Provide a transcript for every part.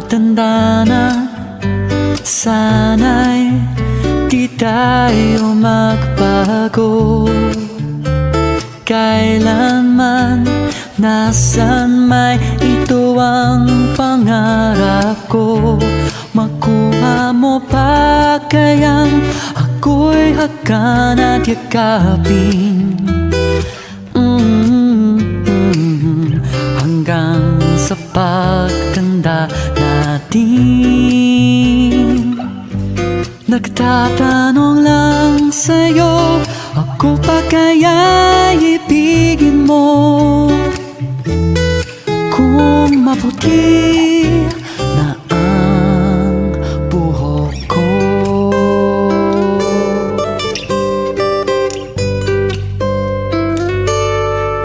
Pagtanda na, sana'y di tayo magbago. Kailanman, nasan may ito ang pangarap ko. Makuha mo pa kayang ako'y hakan at yakapin, hanggang sa pagtanda natin. Nagtatanong lang sa'yo, ako pa kaya ibigin mo? Kung maputi na ang buhok ko.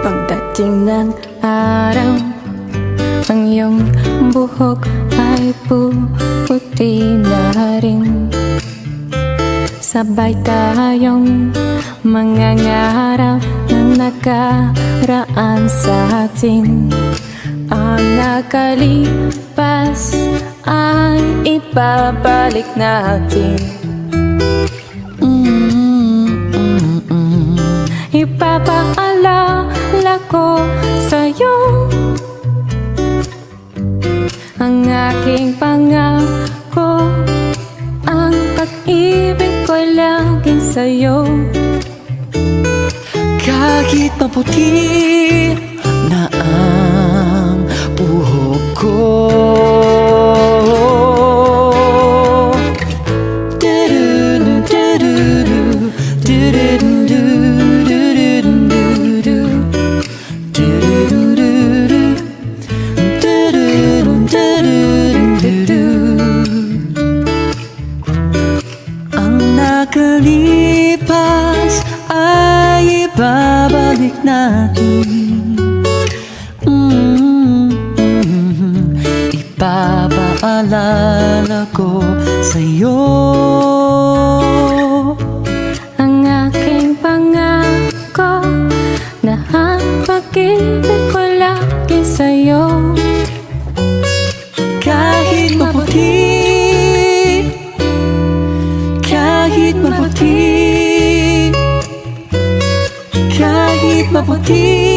Pagdating ng araw, ang iyong buhok ay puputi na rin. Sabay tayong mangangarap ng nakaraan sa atin. Ang nakalipas ay ibabalik natin. Ipapaalala ko sa'yo ang aking pangako, ang pag-ibig ko'y laging sa'yo. Kahit maputi na ang buhok ko, ang nakalipas ay ibabalik natin. Ipapaalala ko sa'yo ang aking pangako na ang pag-ibig ko lagi sa'yo. kahit maputi, kahit maputi, kahit maputi.